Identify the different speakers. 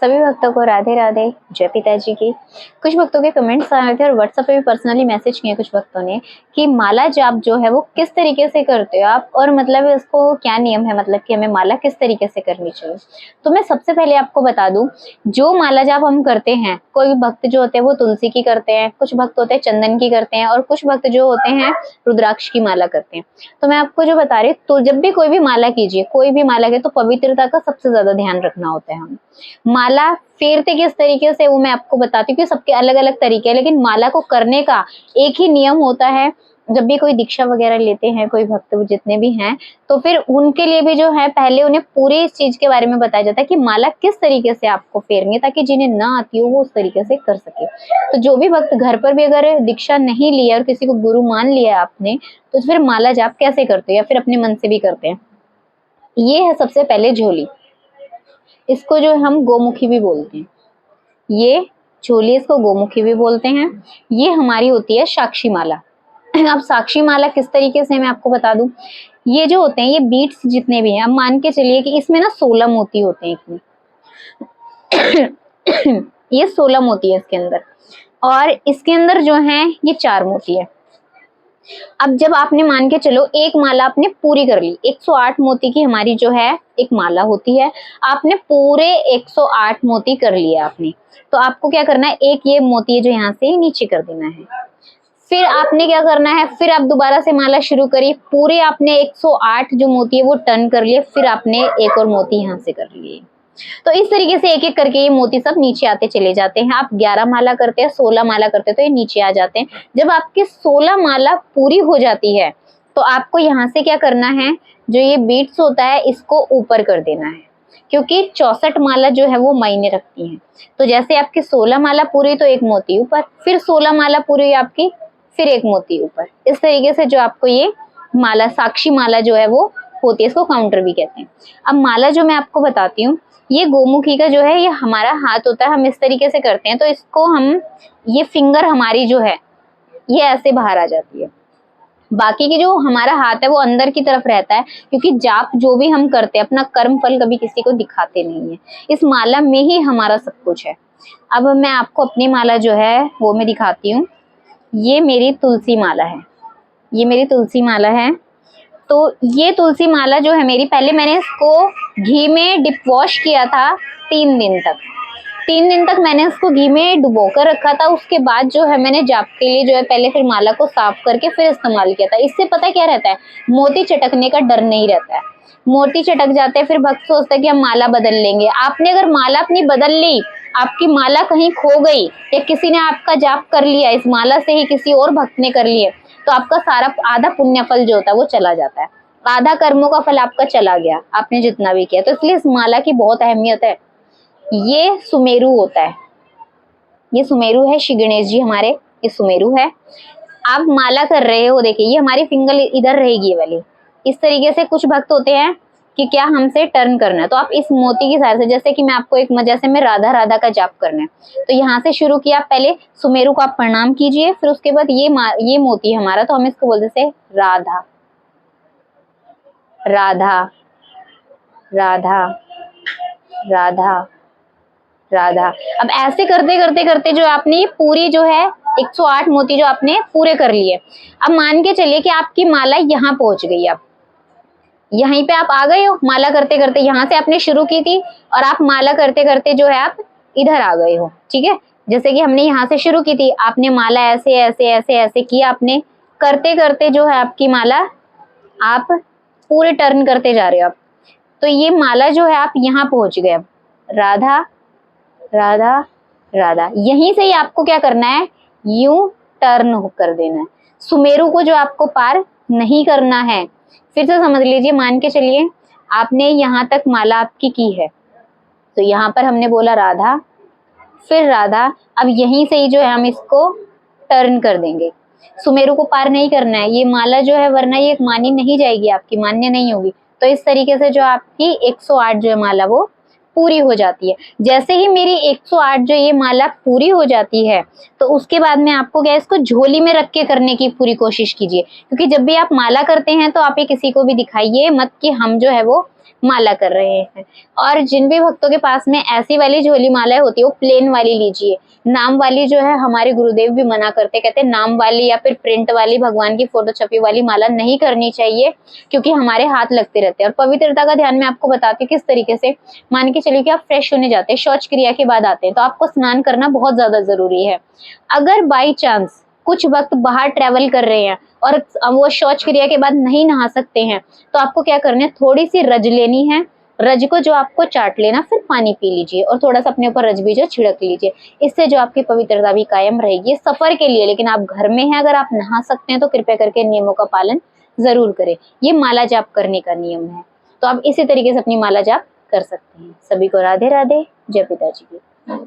Speaker 1: सभी भक्तों को राधे राधे, जय पिताजी की। कुछ भक्तों के कमेंट्स आए थे और व्हाट्सएप पे भी पर्सनली मैसेज किए कुछ भक्तों ने कि माला जाप जो है वो किस तरीके से करते हो आप, और मतलब इसको क्या नियम है, मतलब कि हमें माला किस तरीके से करनी चाहिए। तो मैं सबसे पहले आपको बता दूं, जो माला जाप हम करते हैं, कोई भक्त जो होते हैं वो तुलसी की करते हैं, कुछ भक्त होते हैं चंदन की करते हैं, और कुछ भक्त जो होते हैं रुद्राक्ष की माला करते हैं। तो मैं आपको जो बता रही हूँ, तो जब भी कोई भी माला कीजिए, कोई भी माला के, तो पवित्रता का सबसे ज्यादा ध्यान रखना होता है। हम माला फेरते किस तरीके से वो मैं आपको बताती हूँ कि सबके अलग अलग तरीके हैं, लेकिन माला को करने का एक ही नियम होता है। जब भी कोई दीक्षा वगैरह लेते हैं कोई भक्त जितने भी हैं, तो फिर उनके लिए भी जो है पहले उन्हें पूरी इस चीज के बारे में बताया जाता है कि माला किस तरीके से आपको फेरनी है, ताकि जिन्हें ना आती हो वो उस तरीके से कर सके। तो जो भी भक्त घर पर भी अगर दीक्षा नहीं लिया और किसी को गुरु मान लिया आपने, तो फिर माला जाप कैसे करते हैं या फिर अपने मन से भी करते हैं। ये है सबसे पहले झोली, इसको जो हम गोमुखी भी बोलते हैं। ये झोली, इसको गोमुखी भी बोलते हैं। ये हमारी होती है साक्षी माला। अब साक्षी माला किस तरीके से मैं आपको बता दूं, ये जो होते हैं ये बीट्स जितने भी हैं, अब मान के चलिए कि इसमें ना 16 मोती होते हैं इसमें। ये 16 मोती है इसके अंदर, और इसके अंदर जो है ये 4 मोती है। अब जब आपने मान के चलो एक माला आपने पूरी कर ली, 108 मोती की हमारी जो है एक माला होती है, आपने पूरे 108 मोती कर लिए आपने, तो आपको क्या करना है, एक ये मोती जो यहाँ से नीचे कर देना है। फिर आपने क्या करना है, फिर आप दोबारा से माला शुरू करिए, पूरे आपने 108 जो मोती है वो टर्न कर लिए, फिर आपने एक और मोती यहाँ से कर लिए। तो इस तरीके से एक एक करके ये मोती सब नीचे आते चले जाते हैं। आप 11 माला करते हैं, 16 माला करते हैं, तो ये नीचे आ जाते हैं। जब आपकी 16 माला पूरी हो जाती है, तो आपको यहाँ से क्या करना है, जो ये बीट्स होता है इसको ऊपर कर देना है, क्योंकि 64 माला जो है वो मायने रखती हैं। तो जैसे आपकी 16 माला पूरी तो एक मोती ऊपर, फिर 16 माला पूरी आपकी, फिर एक मोती ऊपर। इस तरीके से जो आपको ये माला, साक्षी माला जो है वो होती है, इसको काउंटर भी कहते हैं। अब माला जो मैं आपको बताती हूँ, ये गोमुखी का जो है ये हमारा हाथ होता है, हम इस तरीके से करते हैं, तो इसको हम, ये फिंगर हमारी जो है ये ऐसे बाहर आ जाती है। बाकी की जो हमारा हाथ है वो अंदर की तरफ रहता है, क्योंकि जाप जो भी हम करते हैं अपना कर्म फल कभी किसी को दिखाते नहीं है, इस माला में ही हमारा सब कुछ है। अब मैं आपको अपनी माला जो है वो मैं दिखाती हूँ। ये मेरी तुलसी माला है, ये मेरी तुलसी माला है। तो ये तुलसी माला जो है मेरी, पहले मैंने इसको घी में डिप वॉश किया था 3 दिन तक। 3 दिन तक मैंने इसको घी में डुबो कर रखा था। उसके बाद जो है मैंने जाप के लिए जो है पहले फिर माला को साफ करके फिर इस्तेमाल किया था। इससे पता क्या रहता है, मोती चटकने का डर नहीं रहता है। मोती चटक जाते हैं, फिर भक्त सोचते हैं कि हम माला बदल लेंगे। आपने अगर माला अपनी बदल ली, आपकी माला कहीं खो गई या किसी ने आपका जाप कर लिया इस माला से ही, किसी और भक्त ने कर लिया, तो आपका सारा आधा पुण्य फल जो होता है वो चला जाता है, आधा कर्मों का फल आपका चला गया, आपने जितना भी किया। तो इसलिए इस माला की बहुत अहमियत है। ये सुमेरु होता है, ये सुमेरु है, श्री गणेश जी हमारे ये सुमेरु है। आप माला कर रहे हो, देखिए ये हमारी फिंगर इधर रहेगी ये वाली। इस तरीके से कुछ भक्त होते हैं कि क्या हमसे टर्न करना है, तो आप इस मोती की सहायता से, जैसे कि मैं आपको एक, जैसे में राधा राधा का जाप करना है, तो यहाँ से शुरू किया, पहले सुमेरु को आप प्रणाम कीजिए, फिर उसके बाद ये मोती हमारा, तो हम इसको बोलते थे राधा राधा राधा राधा राधा। अब ऐसे करते करते करते जो आपने ये पूरी जो है 108 मोती जो आपने पूरे कर लिए। अब मान के चलिए कि आपकी माला यहाँ पहुंच गई, अब यहीं पे आप आ गए हो माला करते करते, यहाँ से आपने शुरू की थी और आप माला करते करते जो है आप इधर आ गए हो, ठीक है। जैसे कि हमने यहाँ से शुरू की थी, आपने माला ऐसे ऐसे ऐसे ऐसे किया, आपने करते करते जो है आपकी माला आप पूरे टर्न करते जा रहे हो। अब तो ये माला जो है आप यहाँ पहुंच गए, अब राधा राधा राधा। यहीं से ही आपको क्या करना है, यूं टर्न कर देना है। सुमेरु को जो आपको पार नहीं करना है। फिर से समझ लीजिए, मान के चलिए आपने यहाँ तक माला आपकी की है, तो यहाँ पर हमने बोला राधा, फिर राधा। अब यहीं से ही जो है हम इसको टर्न कर देंगे। सुमेरु को पार नहीं करना है, ये माला जो है, वरना ये मानी नहीं जाएगी, आपकी मान्य नहीं होगी। तो इस तरीके से जो आपकी 108 जो है माला वो पूरी हो जाती है। जैसे ही मेरी 108 जो ये माला पूरी हो जाती है, तो उसके बाद में आपको क्या, इसको झोली में रख के करने की पूरी कोशिश कीजिए। क्योंकि जब भी आप माला करते हैं तो आप ये किसी को भी दिखाइए मत कि हम जो है वो माला कर रहे हैं। और जिन भी भक्तों के पास में ऐसी वाली झोली मालाएं होती है वो प्लेन वाली लीजिए। नाम वाली जो है हमारे गुरुदेव भी मना करते, कहते नाम वाली या फिर प्रिंट वाली भगवान की फोटो छपी वाली माला नहीं करनी चाहिए, क्योंकि हमारे हाथ लगते रहते हैं। और पवित्रता का ध्यान मैं आपको बताती हूँ किस तरीके से। मान के चलिए कि आप फ्रेश होने जाते हैं, शौच क्रिया के बाद आते हैं, तो आपको स्नान करना बहुत ज्यादा जरूरी है। अगर बाई चांस कुछ वक्त बाहर ट्रेवल कर रहे हैं और वो शौच क्रिया के बाद नहीं नहा सकते हैं, तो आपको क्या करना है, थोड़ी सी रज लेनी है। रज को जो आपको चाट लेना, फिर पानी पी लीजिए और थोड़ा सा अपने ऊपर रज भी जो छिड़क लीजिए। इससे जो आपकी पवित्रता भी कायम रहेगी। सफर के लिए, लेकिन आप घर में हैं, अगर आप नहा सकते हैं तो कृपया करके नियमों का पालन जरूर करें। ये माला जाप करने का नियम है। तो आप इसी तरीके से अपनी माला जाप कर सकते हैं। सभी को राधे राधे, जय पिताजी की।